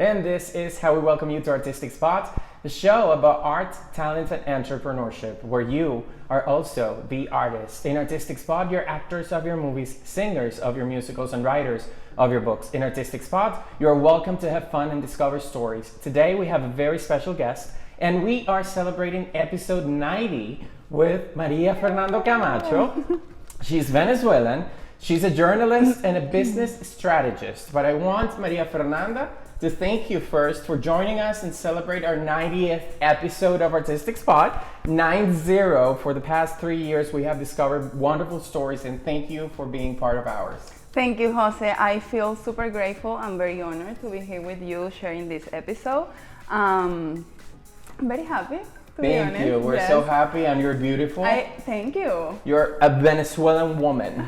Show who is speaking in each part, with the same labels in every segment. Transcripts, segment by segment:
Speaker 1: And this is how we welcome you to Artistic Spot, the show about art, talent, and entrepreneurship, where you are also the artist. In Artistic Spot, you're actors of your movies, singers of your musicals, and writers of your books. In Artistic Spot, you're welcome to have fun and discover stories. Today, we have a very special guest, and we are celebrating episode 90 with Maria Fernanda Camacho. She's Venezuelan. She's a journalist and a business strategist. But I want Maria Fernanda to thank you first for joining us and celebrate our 90th episode of Artistic Spot. 90. For the past 3 years, we have discovered wonderful stories, and thank you for being part of ours.
Speaker 2: Thank you, Jose. I feel super grateful. I'm very honored to be here with you sharing this episode. Very happy.
Speaker 1: Thank you. We're so happy, and you're beautiful.
Speaker 2: Thank you.
Speaker 1: You're a Venezuelan woman,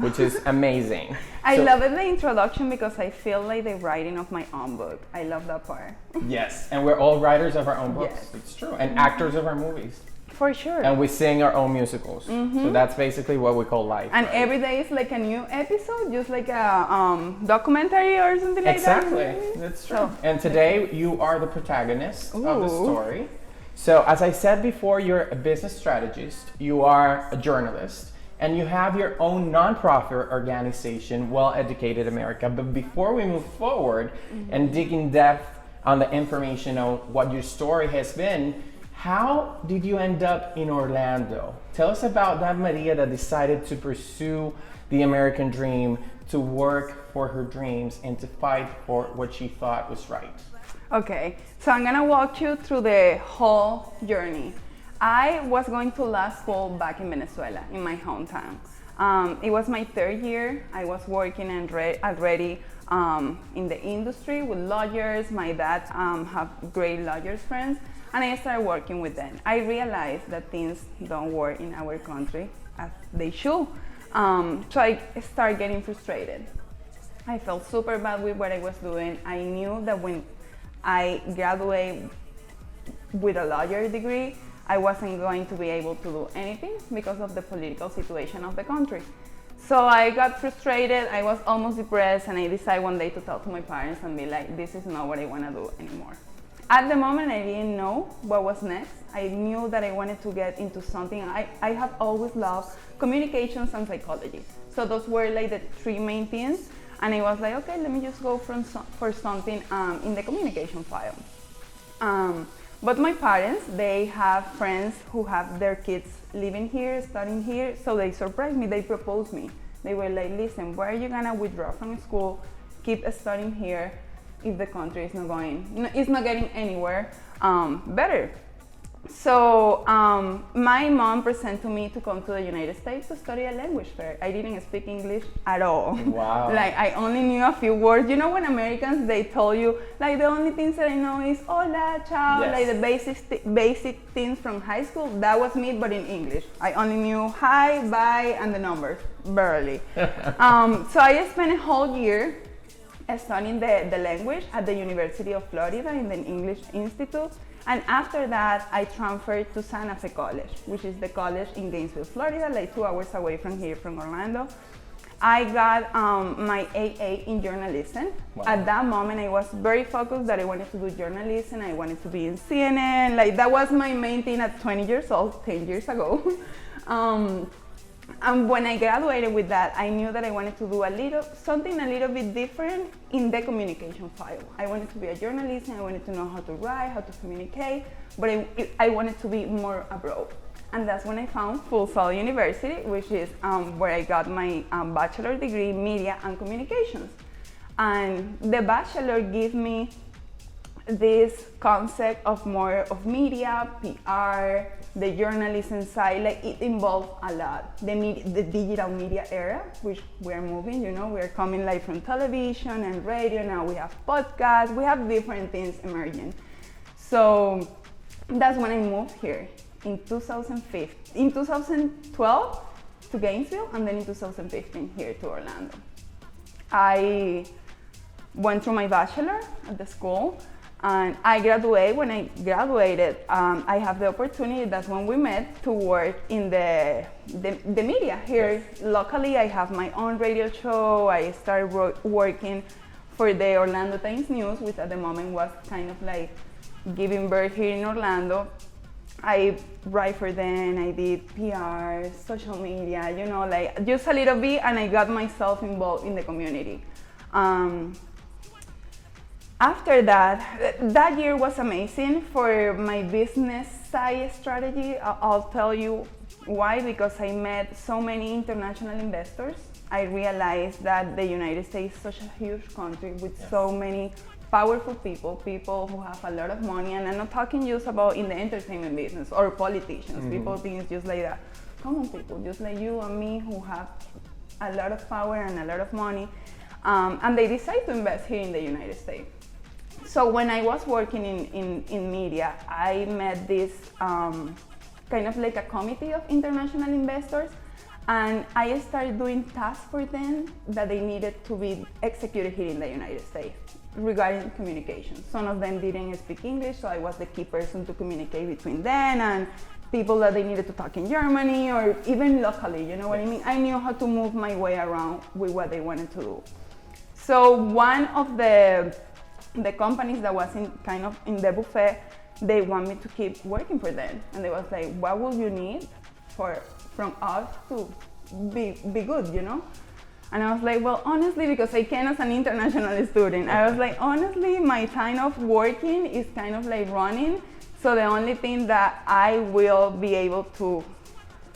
Speaker 1: which is amazing.
Speaker 2: I love the introduction because I feel like the writing of my own book. I love that part.
Speaker 1: Yes, and we're all writers of our own books.
Speaker 2: Yes.
Speaker 1: It's true. And actors of our movies.
Speaker 2: For sure.
Speaker 1: And we sing our own musicals. So that's basically what we call life.
Speaker 2: And every day is like a new episode, just like a documentary or something like that.
Speaker 1: Exactly. That's true. And today you are the protagonist of the story. So as I said before, you're a business strategist, you are a journalist, and you have your own nonprofit organization, Well Educated America. But before we move forward and dig in depth on the information on what your story has been, how did you end up in Orlando? Tell us about that Maria that decided to pursue the American dream, to work for her dreams, and to fight for what she thought was right.
Speaker 2: Okay, so I'm gonna walk you through the whole journey. I was going to law school back in Venezuela, in my hometown. It was my third year. I was working already in the industry with lawyers. My dad have great lawyers friends, and I started working with them. I realized that things don't work in our country as they should. So I started getting frustrated. I felt super bad with what I was doing. I knew that when I graduated with a lawyer degree, I wasn't going to be able to do anything because of the political situation of the country. So I got frustrated, I was almost depressed, and I decided one day to talk to my parents and be like, this is not what I want to do anymore. At the moment, I didn't know what was next. I knew that I wanted to get into something. I have always loved communications and psychology. So those were like the three main things. And I was like, okay, let me just go for something in the communication file. But my parents, they have friends who have their kids living here, studying here, so they surprised me, they proposed me. They were like, listen, why are you gonna withdraw from school, keep studying here if the country is not getting anywhere better? So my mom presented me to come to the United States to study a language fair. I didn't speak English at all.
Speaker 1: Wow.
Speaker 2: Like I only knew a few words. You know when Americans, they told you, like the only things that I know is hola, ciao,
Speaker 1: Yes.
Speaker 2: like the basic things from high school. That was me, but in English. I only knew hi, bye, and the numbers, barely. So I spent a whole year studying the language at the University of Florida in the English Institute. And after that, I transferred to Santa Fe College, which is the college in Gainesville, Florida, like 2 hours away from here, from Orlando. I got my AA in journalism.
Speaker 1: Wow. At
Speaker 2: At that moment, I was very focused that I wanted to do journalism. I wanted to be in CNN. Like that was my main thing at 20 years old, 10 years ago. And when I graduated with that, I knew that I wanted to do something a little bit different in the communication file. I wanted to be a journalist, and I wanted to know how to write, how to communicate, but I wanted to be more abroad. And that's when I found Full Sail University, which is where I got my bachelor degree in media and communications. And the bachelor gave me this concept of more of media, PR, the journalism side, like it involved a lot. The digital media era, which we're moving, we're coming like from television and radio, now we have podcasts, we have different things emerging. So that's when I moved here in 2012 to Gainesville, and then in 2015 here to Orlando. I went through my bachelor at the school, and when I graduated, I have the opportunity, that's when we met, to work in the media here. Yes. Locally, I have my own radio show. I started working for the Orlando Times News, which at the moment was kind of like giving birth here in Orlando. I write for them, I did PR, social media, you know, like just a little bit, and I got myself involved in the community. After that, that year was amazing for my business side strategy. I'll tell you why, because I met so many international investors. I realized that the United States is such a huge country with so many powerful people who have a lot of money, and I'm not talking just about in the entertainment business or politicians. People think it's just like that. Common people, just like you and me, who have a lot of power and a lot of money, and they decide to invest here in the United States. So when I was working in media, I met this kind of like a committee of international investors, and I started doing tasks for them that they needed to be executed here in the United States regarding communication. Some of them didn't speak English, so I was the key person to communicate between them and people that they needed to talk in Germany or even locally, you know what I mean? I knew how to move my way around with what they wanted to do. So one of the companies that was in the buffet, they want me to keep working for them. And they was like, what will you need from us to be good, you know? And I was like, well, honestly, because I came as an international student, I was like, honestly, my time of working is kind of like running. So the only thing that I will be able to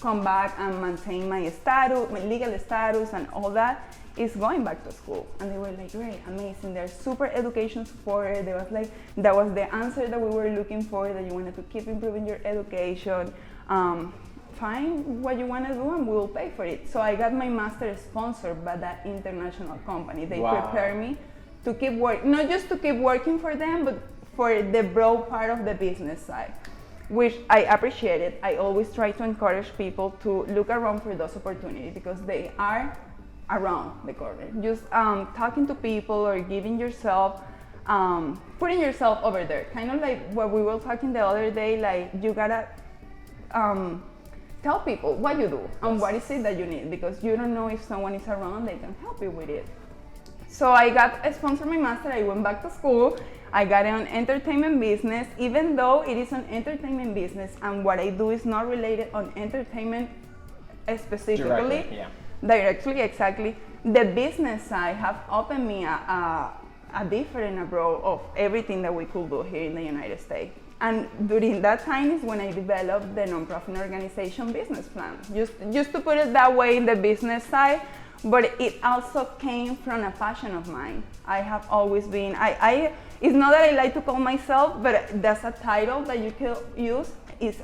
Speaker 2: come back and maintain my status, my legal status and all that, is going back to school. And they were like, great, amazing. They're super education supported. They was like, that was the answer that we were looking for, that you wanted to keep improving your education. Find what you want to do and we will pay for it. So I got my master's sponsored by that international company. They prepare me to keep working, not just to keep working for them, but for the broad part of the business side, which I appreciated. I always try to encourage people to look around for those opportunities because they are around the corner. Just talking to people or giving yourself, putting yourself over there. Kind of like what we were talking the other day, like you gotta tell people what you do and what is it that you need, because you don't know if someone is around, they can help you with it. So I got sponsored my master, I went back to school, I got an entertainment business, even though it is an entertainment business and what I do is not related on entertainment specifically. Directly, exactly. The business side have opened me a different approach of everything that we could do here in the United States. And during that time is when I developed the nonprofit organization business plan. Just to put it that way in the business side, but it also came from a passion of mine. I have always been, it's not that I like to call myself, but that's a title that you can use, is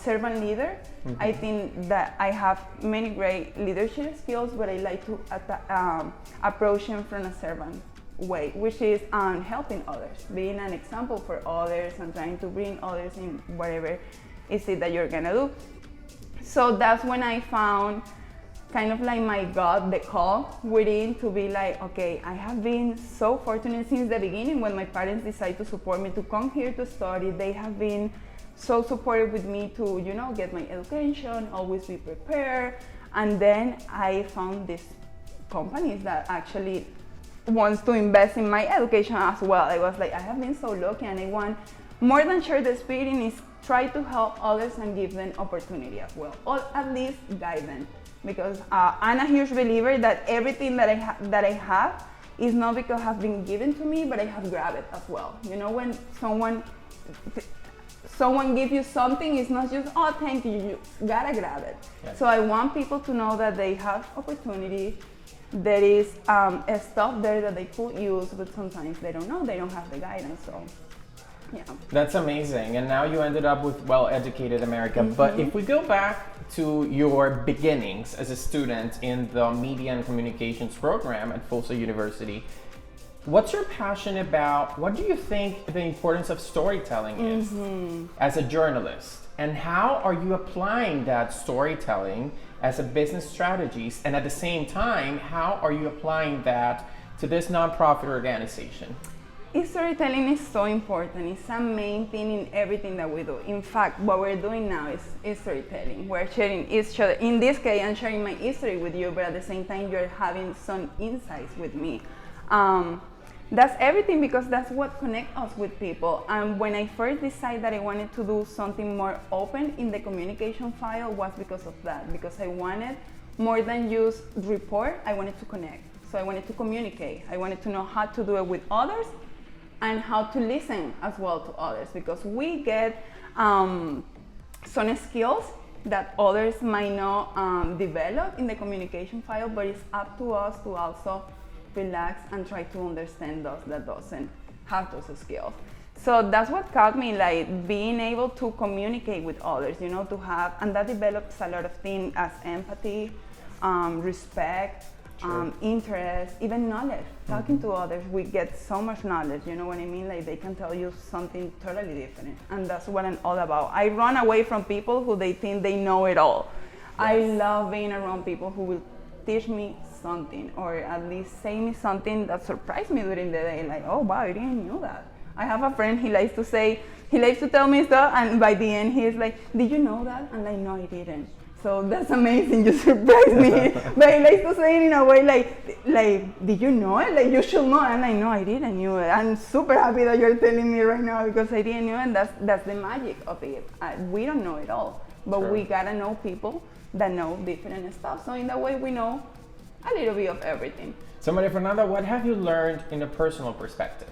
Speaker 2: servant leader. I think that I have many great leadership skills, but I like to approach them from a servant way, which is helping others, being an example for others and trying to bring others in whatever is it that you're gonna do. So that's when I found kind of like my God, the call within to be like, okay, I have been so fortunate since the beginning when my parents decided to support me to come here to study. They have been so supportive with me to, you know, get my education, always be prepared. And then I found these companies that actually wants to invest in my education as well. I was like, I have been so lucky, and I want more than share the experience, is try to help others and give them opportunity as well, or at least guide them. Because I'm a huge believer that everything that I have is not because it has been given to me, but I have grabbed it as well. You know, when someone gives you something, it's not just, oh, thank you, you gotta grab it. So I want people to know that they have opportunity. There is stuff there that they could use, but sometimes they don't know, they don't have the guidance, so yeah.
Speaker 1: That's amazing, and now you ended up with well-educated America. But if we go back to your beginnings as a student in the Media and Communications program at Folsom University, what's your passion about? What do you think the importance of storytelling is as a journalist? And how are you applying that storytelling as a business strategist? And at the same time, how are you applying that to this nonprofit organization?
Speaker 2: Storytelling is so important. It's a main thing in everything that we do. In fact, what we're doing now is storytelling. We're sharing each other. In this case, I'm sharing my history with you, but at the same time, you're having some insights with me. That's everything, because that's what connects us with people. And when I first decided that I wanted to do something more open in the communication file was because of that, because I wanted more than just report, I wanted to connect. So I wanted to communicate. I wanted to know how to do it with others and how to listen as well to others, because we get some skills that others might not develop in the communication file, but it's up to us to also relax and try to understand those that doesn't have those skills. So that's what taught me, like being able to communicate with others, you know, to have, and that develops a lot of things as empathy, respect, interest, even knowledge. Talking to others, we get so much knowledge, you know what I mean? Like they can tell you something totally different, and that's what I'm all about. I run away from people who they think they know it all. Yes. I love being around people who will teach me something, or at least say me something that surprised me during the day, like, oh wow, I didn't know that. I have a friend, he likes to tell me stuff, and by the end he's like, did you know that? I'm like, no, I didn't. So that's amazing, you surprised me. But he likes to say it in a way like, did you know it? Like, you should know. And I know I didn't knew it. I'm super happy that you're telling me right now, because I didn't know, and that's the magic of it. We don't know it all, but we gotta know people that know different stuff. So in that way, we know a little bit of everything.
Speaker 1: So Maria Fernanda, what have you learned in a personal perspective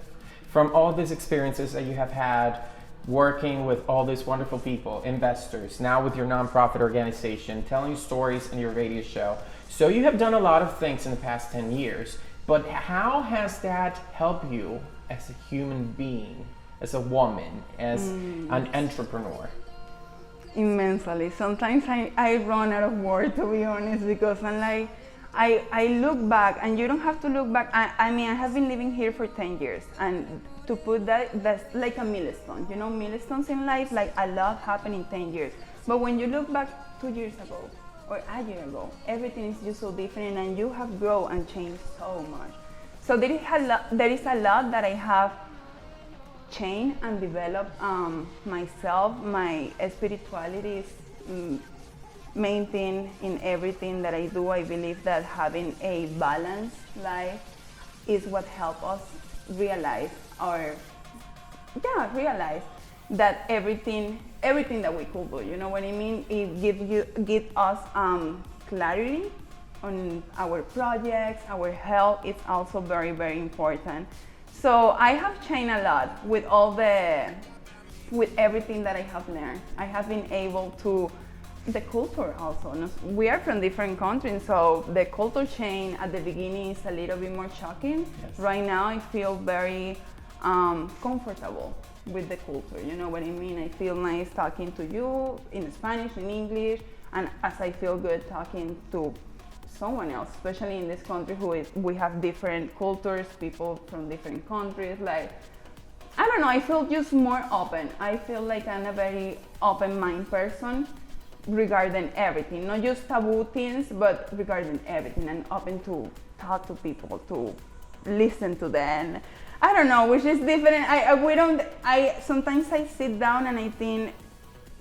Speaker 1: from all these experiences that you have had working with all these wonderful people, investors, now with your nonprofit organization, telling stories in your radio show? So you have done a lot of things in the past 10 years, but how has that helped you as a human being, as a woman, as an entrepreneur?
Speaker 2: Immensely. Sometimes I run out of words, to be honest, because I'm like, I look back, and you don't have to look back. I mean, I have been living here for 10 years, and to put that's like a milestone. You know, milestones in life, like a lot happened in 10 years. But when you look back 2 years ago or a year ago, everything is just so different, and you have grown and changed so much. So there is a lot that I have changed and developed myself. My spirituality is main thing in everything that I do. I believe that having a balanced life is what helps us realize that everything that we could do, you know what I mean? It gives us clarity on our projects, our health is also very, very important. So I have changed a lot with everything that I have learned. I have been able to, the culture also. We are from different countries, so the culture change at the beginning is a little bit more shocking. Yes. Right now I feel very comfortable with the culture, you know what I mean? I feel nice talking to you in Spanish, in English, and as I feel good talking to someone else, especially in this country we have different cultures, people from different countries. Like, I don't know, I feel just more open. I feel like I'm a very open-minded person regarding everything, not just taboo things, but regarding everything, and open to talk to people, to listen to them. I don't know, which is different. Sometimes I sit down and I think,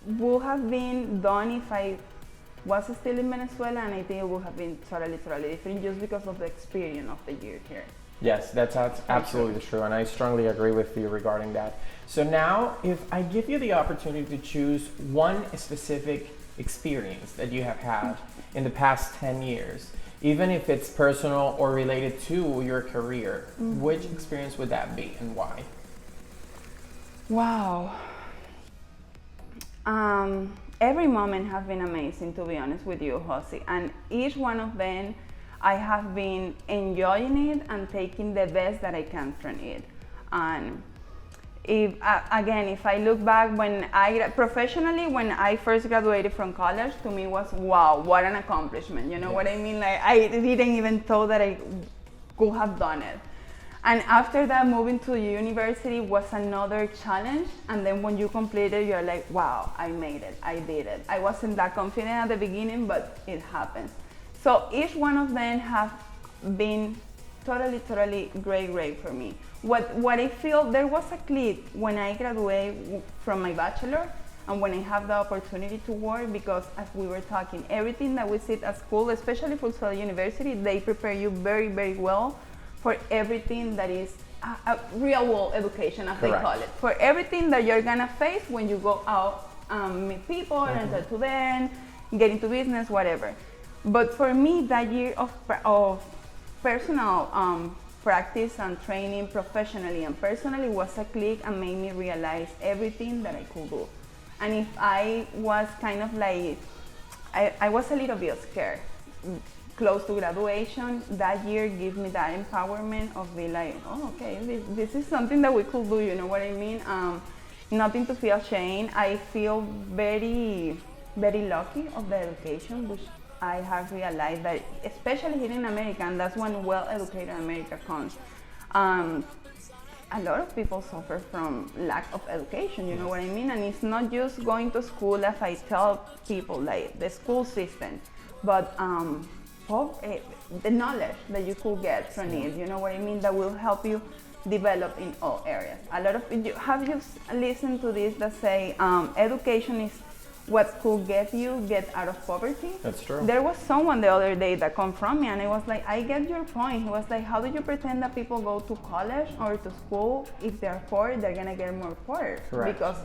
Speaker 2: would have been done if I was still in Venezuela, and I think it would have been totally different just because of the experience of the year here.
Speaker 1: Yes, that's absolutely true, and I strongly agree with you regarding that. So now, if I give you the opportunity to choose one specific experience that you have had in the past 10 years, even if it's personal or related to your career, which experience would that be and why?
Speaker 2: Wow. Every moment has been amazing, to be honest with you, Josie. And each one of them, I have been enjoying it and taking the best that I can from it. And if I look back, professionally, when I first graduated from college, to me was, wow, what an accomplishment. You know what I mean? Like, I didn't even thought that I could have done it. And after that, moving to university was another challenge. And then when you complete it, you're like, wow, I made it, I did it. I wasn't that confident at the beginning, but it happens. So each one of them have been totally great for me. What I feel, there was a click when I graduated from my bachelor and when I have the opportunity to work, because as we were talking, everything that we see at school, especially for University, they prepare you very well for everything that is a real world education, as they
Speaker 1: Correct.
Speaker 2: call it, for everything that you're gonna face when you go out, meet people, and talk to them, get into business, whatever. But for me, that year of personal practice and training professionally and personally was a click and made me realize everything that I could do. And if I was kind of like, I was a little bit scared, close to graduation, that year gave me that empowerment of being like, oh, okay, this is something that we could do, you know what I mean? Nothing to feel ashamed. I feel very, very lucky of the education, which I have realized that, especially here in America, and that's when well-educated America comes. A lot of people suffer from lack of education, you know what I mean? And it's not just going to school, as I tell people, like the school system, but the knowledge that you could get from it, you know what I mean, that will help you develop in all areas. A lot of have you listened to this that say education is what could get out of poverty?
Speaker 1: That's true.
Speaker 2: There was someone the other day that confronted me, and I was like, I get your point. He was like, how do you pretend that people go to college or to school if they're poor, they're gonna get more poor?
Speaker 1: Correct.
Speaker 2: Because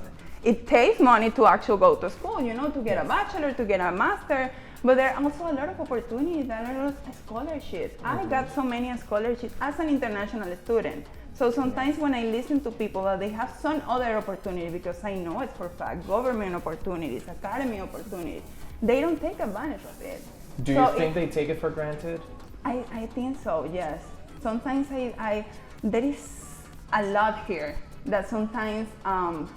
Speaker 2: it takes money to actually go to school, you know, to get a bachelor, to get a master. But there are also a lot of opportunities, there are a lot of scholarships. I got so many scholarships as an international student. So sometimes when I listen to people that they have some other opportunity, because I know it's for a fact, government opportunities, academy opportunities, they don't take advantage of it.
Speaker 1: Do you think they take it for granted?
Speaker 2: I think so, yes. Sometimes there is a lot here that sometimes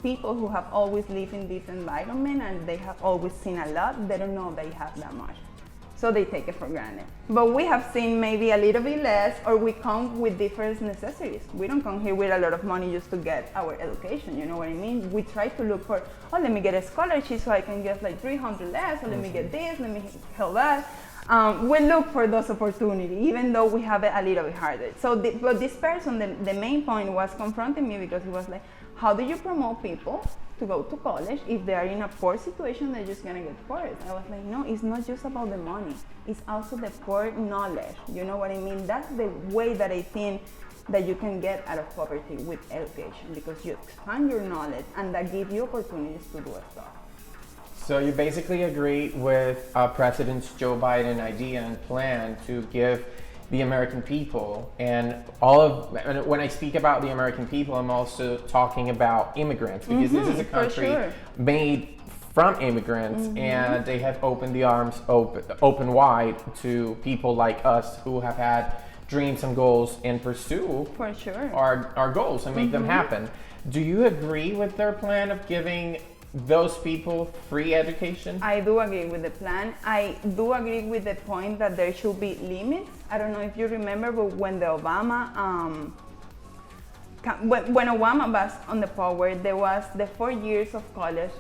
Speaker 2: people who have always lived in this environment and they have always seen a lot, they don't know they have that much. So they take it for granted. But we have seen maybe a little bit less, or we come with different necessities. We don't come here with a lot of money just to get our education, you know what I mean? We try to look for, oh, let me get a scholarship so I can get like 300 less, or let me get this, let me help that. We look for those opportunities, even though we have it a little bit harder. So, but this person, the main point was confronting me, because he was like, how do you promote people to go to college if they are in a poor situation? They're just gonna get poor. I was like, no, it's not just about the money. It's also the poor knowledge. You know what I mean? That's the way that I think that you can get out of poverty with education, because you expand your knowledge and that gives you opportunities to do stuff.
Speaker 1: So you basically agree with President Joe Biden's idea and plan to give the American people, and when I speak about the American people, I'm also talking about immigrants, because this is a country made from immigrants, and they have opened the arms open wide to people like us who have had dreams and goals and pursue our goals and make them happen. Do you agree with their plan of giving those people free education? I
Speaker 2: do agree with the plan. I do agree with the point that there should be limits. I don't know if you remember, but when the when Obama was on the power, there was the 4 years of college,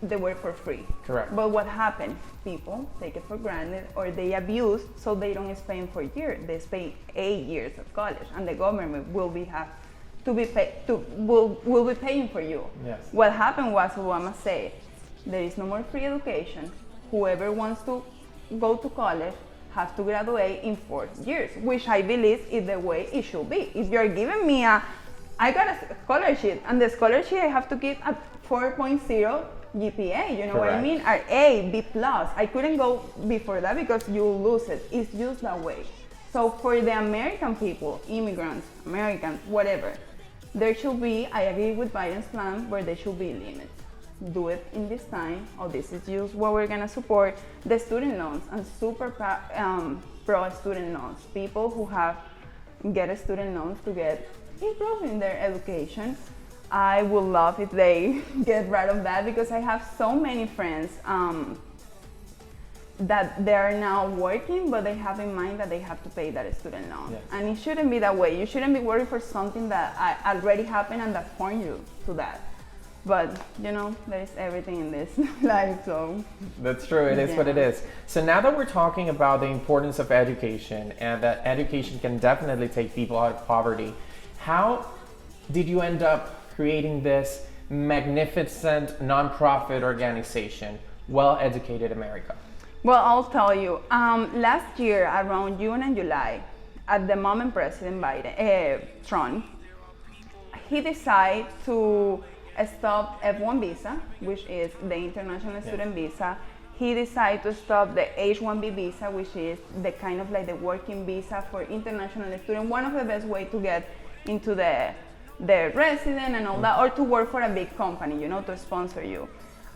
Speaker 2: they were for free.
Speaker 1: Correct.
Speaker 2: But what happened? People take it for granted, or they abuse, so they don't spend 4 years. They spend 8 years of college, and the government will be paying for you.
Speaker 1: Yes.
Speaker 2: What happened was Obama said, there is no more free education. Whoever wants to go to college has to graduate in 4 years, which I believe is the way it should be. If you're giving me I got a scholarship, and the scholarship I have to give a 4.0 GPA, you know what I mean? Or A, B+. I couldn't go before that because you lose it. It's just that way. So for the American people, immigrants, Americans, whatever, there should be, I agree with Biden's plan, where there should be limits. Do it in this time, or this is just what we're gonna support. The student loans, and super pro student loans. People who get student loans to get improved in their education. I would love if they get rid of that, because I have so many friends that they are now working, but they have in mind that they have to pay that student loan.
Speaker 1: Yes.
Speaker 2: And it shouldn't be that way. You shouldn't be worried for something that already happened and that point you to that. But you know, there is everything in this life, so.
Speaker 1: That's true, it is what it is. So now that we're talking about the importance of education, and that education can definitely take people out of poverty, how did you end up creating this magnificent nonprofit organization, Well Educated America?
Speaker 2: Well, I'll tell you. Last year, around June and July, at the moment President Trump he decided to stop F1 visa, which is the international student visa. He decided to stop the H-1B visa, which is the kind of like the working visa for international students. One of the best way to get into the resident and all that, or to work for a big company, you know, to sponsor you.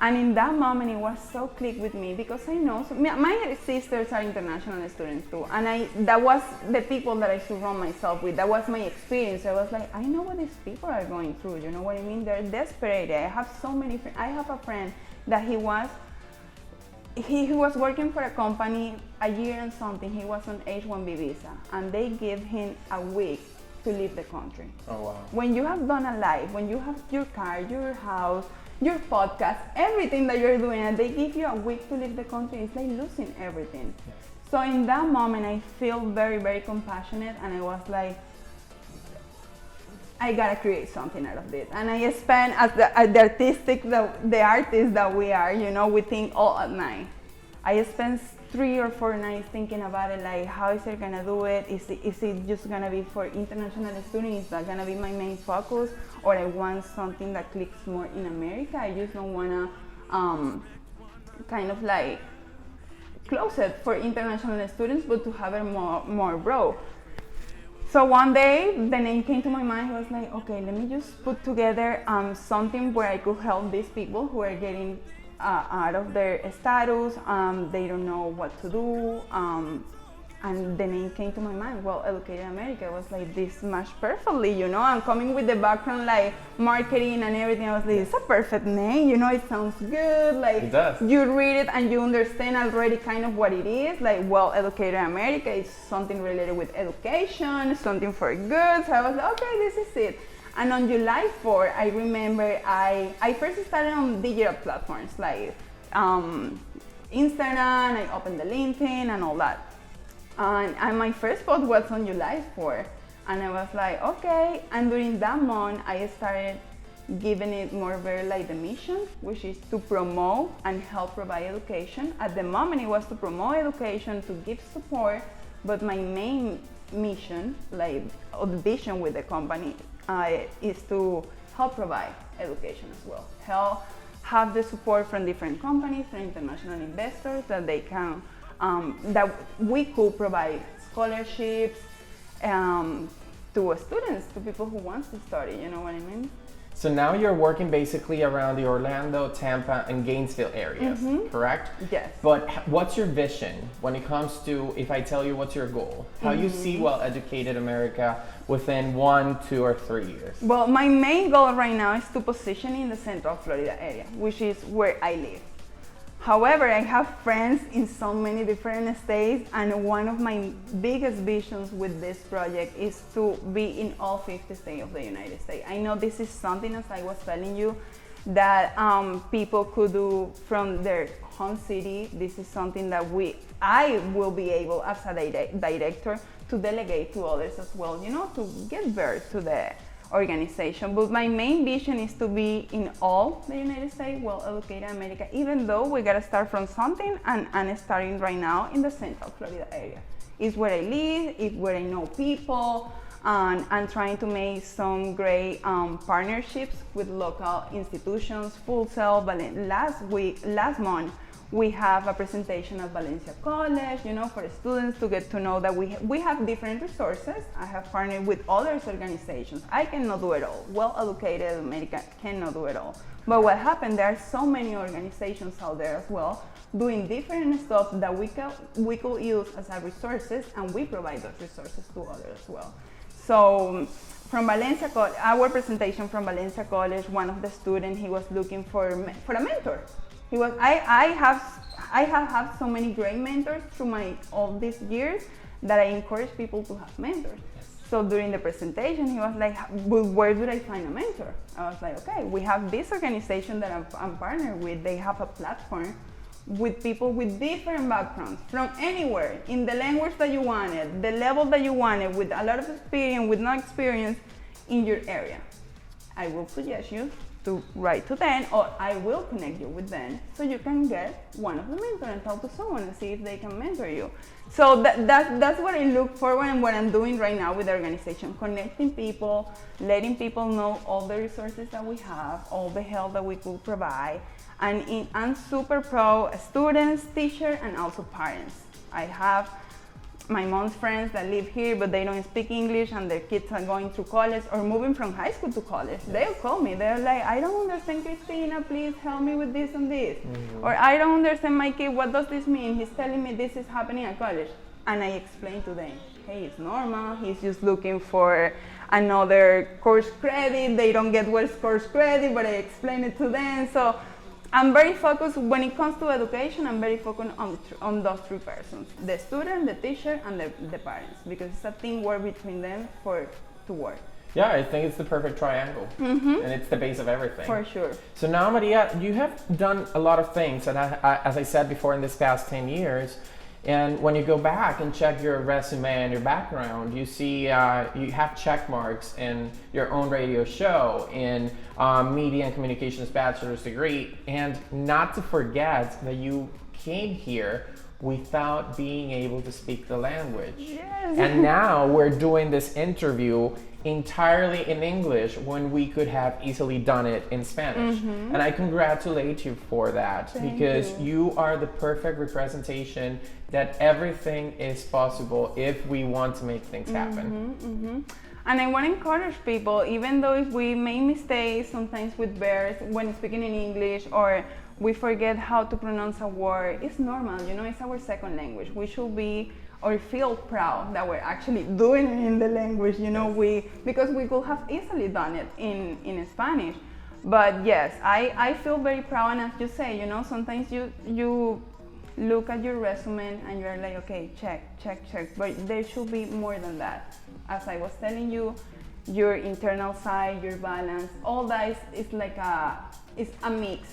Speaker 2: And in that moment, it was so click with me because I know my sisters are international students too, and that was the people that I surround myself with. That was my experience. I was like, I know what these people are going through. You know what I mean? They're desperate. I have so many friends. I have a friend that he was working for a company a year and something. He was on H-1B visa, and they give him a week to leave the country.
Speaker 1: Oh wow!
Speaker 2: When you have done a life, when you have your car, your house, your podcast, everything that you're doing, and they give you a week to leave the country, it's like losing everything. Yes. So in that moment, I feel very, very compassionate, and I was like, I gotta create something out of this. And I spent, as the artist that we are, you know, we think all at night. I spent 3 or 4 nights thinking about it, like, how is it gonna do it? Is it just gonna be for international students? Is that gonna be my main focus? Or I want something that clicks more in America? I just don't wanna kind of like close it for international students, but to have it more broad. So one day the name came to my mind. I was like, okay, let me just put together something where I could help these people who are getting out of their status. They don't know what to do. And the name came to my mind, Well Educated America. I was like, this matched perfectly, you know. I'm coming with the background like marketing and everything. I was like, it's a perfect name, you know, it sounds good. Like,
Speaker 1: it does.
Speaker 2: You read it and you understand already kind of what it is. Like, Well Educated America is something related with education, something for good. So I was like, okay, this is it. And on July 4, I remember I first started on digital platforms like Instagram. I opened the LinkedIn and all that. And my first post was on July 4. And I was like, okay. And during that month, I started giving it more very like the mission, which is to promote and help provide education. At the moment, it was to promote education, to give support. But my main mission, like, or the vision with the company, is to help provide education as well. Help have the support from different companies, from international investors, that they can, that we could provide scholarships to students, to people who want to study, you know what I mean?
Speaker 1: So now you're working basically around the Orlando, Tampa, and Gainesville areas, correct?
Speaker 2: Yes.
Speaker 1: But what's your vision when it comes to, if I tell you what's your goal, how you see Well Educated America within 1, 2, or 3 years?
Speaker 2: Well, my main goal right now is to position in the Central Florida area, which is where I live. However, I have friends in so many different states, and one of my biggest visions with this project is to be in all 50 states of the United States. I know this is something, as I was telling you, that people could do from their home city. This is something that I will be able, as a director, to delegate to others as well, you know, to give birth to the organization. But my main vision is to be in all the United States, Well Educated America, even though we gotta start from something, and starting right now in the Central Florida area. It's where I live, it's where I know people, and I'm trying to make some great partnerships with local institutions. Full Sail, last month, we have a presentation at Valencia College, you know, for students to get to know that we have different resources. I have partnered with other organizations. I cannot do it all. Well Educated America cannot do it all. But what happened, there are so many organizations out there as well doing different stuff that we could use as our resources, and we provide those resources to others as well. So from Valencia College, our presentation from Valencia College, one of the students, he was looking for a mentor. He was, I have had so many great mentors through all these years that I encourage people to have mentors. Yes. So during the presentation, he was like, well, where do I find a mentor? I was like, okay, we have this organization that I'm partnered with. They have a platform with people with different backgrounds from anywhere, in the language that you wanted, the level that you wanted, with a lot of experience, with no experience in your area. I will suggest you to write to them, or I will connect you with them so you can get one of the mentors and talk to someone and see if they can mentor you. So that's what I look for and what I'm doing right now with the organization, connecting people, letting people know all the resources that we have, all the help that we could provide. And I'm super pro students, teachers, and also parents. I have my mom's friends that live here, but they don't speak English, and their kids are going through college or moving from high school to college. They'll call me. They're like, I don't understand, Christina, please help me with this and this. Or I don't understand my kid, what does this mean? He's telling me this is happening at college. And I explain to them, hey, it's normal. He's just looking for another course credit. They don't get worse course credit, but I explain it to them. So I'm very focused, when it comes to education, I'm very focused on those three persons, the student, the teacher, and the parents, because it's a teamwork between them to work.
Speaker 1: Yeah, I think it's the perfect triangle, and it's the base of everything.
Speaker 2: For sure.
Speaker 1: So now, Maria, you have done a lot of things, and as I said before, in this past 10 years, and when you go back and check your resume and your background, you see you have check marks in your own radio show, in media and communications bachelor's degree, and not to forget that you came here without being able to speak the language.
Speaker 2: Yes.
Speaker 1: And now we're doing this interview entirely in English when we could have easily done it in Spanish. And I congratulate you for that.
Speaker 2: Thank
Speaker 1: because
Speaker 2: you.
Speaker 1: You are the perfect representation that everything is possible if we want to make things happen.
Speaker 2: And I want to encourage people, even though if we make mistakes sometimes with verbs when speaking in English, or we forget how to pronounce a word, it's normal, you know, it's our second language. We should be or feel proud that we're actually doing it in the language, you know, because we could have easily done it in Spanish. But yes, I feel very proud, and as you say, you know, sometimes you look at your resume and you're like, okay, check, but there should be more than that. As I was telling you, your internal side, your balance, all that is like it's a mix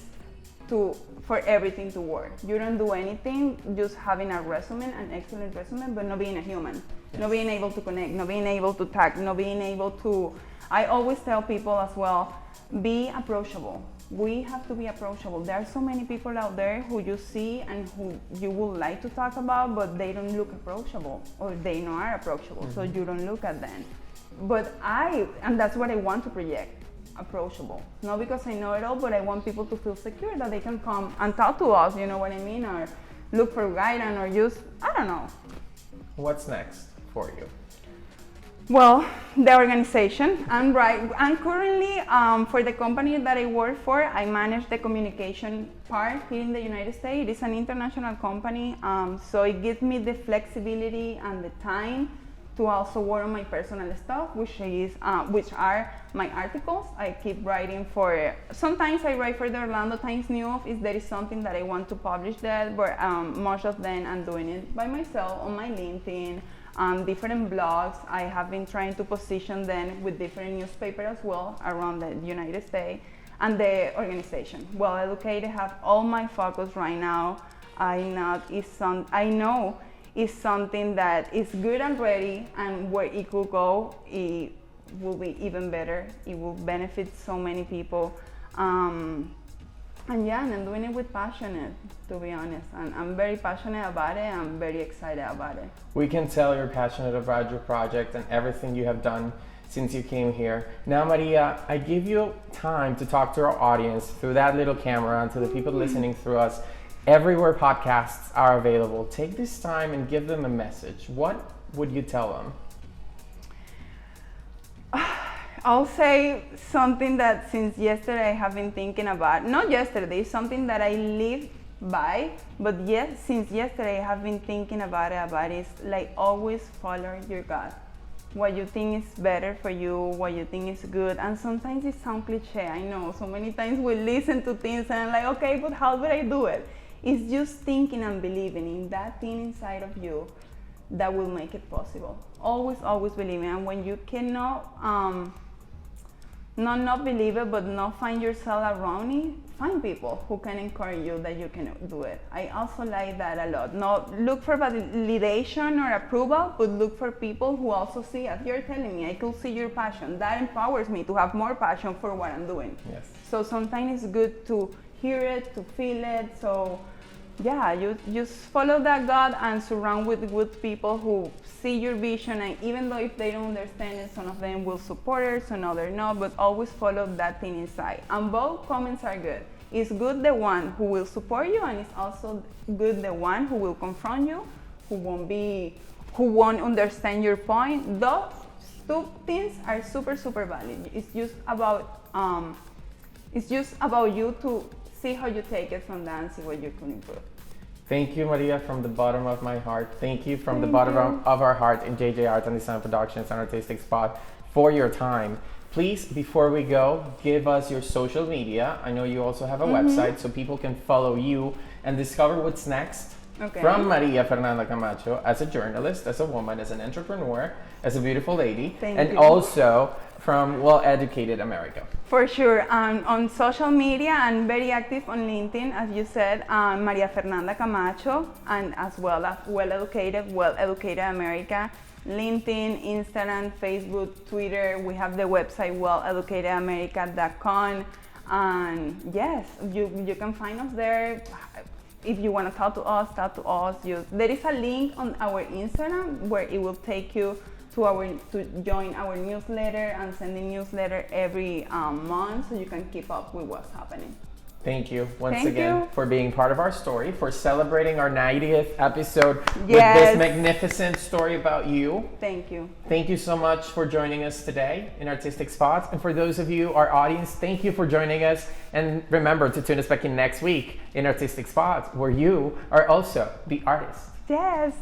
Speaker 2: for everything to work. You don't do anything just having a resume, an excellent resume, but not being a human, not being able to connect, not being able to tag, not being able to. I always tell people as well, be approachable. We have to be approachable. There are so many people out there who you see and who you would like to talk about, but they don't look approachable, or they not are approachable, so you don't look at them. But and that's what I want to project. Approachable, not because I know it all, but I want people to feel secure that they can come and talk to us, you know what I mean, or look for guidance, or just, I don't know.
Speaker 1: What's next for you?
Speaker 2: Well, the organization. I'm currently, for the company that I work for, I manage the communication part here in the United States. It is an international company, so it gives me the flexibility and the time to also work on my personal stuff, which are my articles. I keep writing sometimes I write for the Orlando Times News if there is something that I want to publish there, but most of them I'm doing it by myself on my LinkedIn, different blogs. I have been trying to position them with different newspapers as well around the United States, and the organization. Well Educated have all my focus right now. I know is something that is good already, and where it could go, it will be even better. It will benefit so many people. And I'm doing it with passion, to be honest. And I'm very passionate about it. I'm very excited about it.
Speaker 1: We can tell you're passionate about your project and everything you have done since you came here. Now, Maria, I give you time to talk to our audience through that little camera and to the people listening through us. Everywhere podcasts are available. Take this time and give them a message. What would you tell them?
Speaker 2: I'll say something that since yesterday I have been thinking about. Not yesterday, something that I live by, but yes, since yesterday I have been thinking about it. Is like, always follow your gut. What you think is better for you, what you think is good. And sometimes it sounds cliche, I know. So many times we listen to things and I'm like, okay, but how would I do it? It's just thinking and believing in that thing inside of you that will make it possible. Always believing. And when you cannot, not believe it, but not find yourself around it, find people who can encourage you that you can do it. I also like that a lot. Not look for validation or approval, but look for people who also see, as you're telling me, I could see your passion. That empowers me to have more passion for what I'm doing.
Speaker 1: Yes.
Speaker 2: So sometimes it's good to hear it, to feel it. So yeah, you just follow that God and surround with good people who see your vision, and even though if they don't understand it, some of them will support it, some others not, but always follow that thing inside. And both comments are good. It's good the one who will support you, and it's also good the one who will confront you, who won't understand your point. Those two things are super valid. It's just about you to see how you take it from that and see what you can improve.
Speaker 1: Thank you, Maria, from the bottom of my heart. Thank you from the bottom of our heart in JJ Art and Design Productions and Artistic Spot for your time. Please, before we go, give us your social media. I know you also have a website, so people can follow you and discover what's next from Maria Fernanda Camacho as a journalist, as a woman, as an entrepreneur, as a beautiful lady, and also from Well-Educated America. For sure. On social media, I'm very active on LinkedIn, as you said, Maria Fernanda Camacho, and as well as Well-Educated America. LinkedIn, Instagram, Facebook, Twitter. We have the website welleducatedamerica.com. And yes, you can find us there. If you want to talk to us, there is a link on our Instagram where it will take you to join our newsletter and sending newsletter every month, so you can keep up with what's happening. Thank you once again for being part of our story, for celebrating our 90th episode with this magnificent story about you. Thank you. Thank you so much for joining us today in Artistic Spots. And for those of you, our audience, thank you for joining us. And remember to tune us back in next week in Artistic Spots, where you are also the artist. Yes.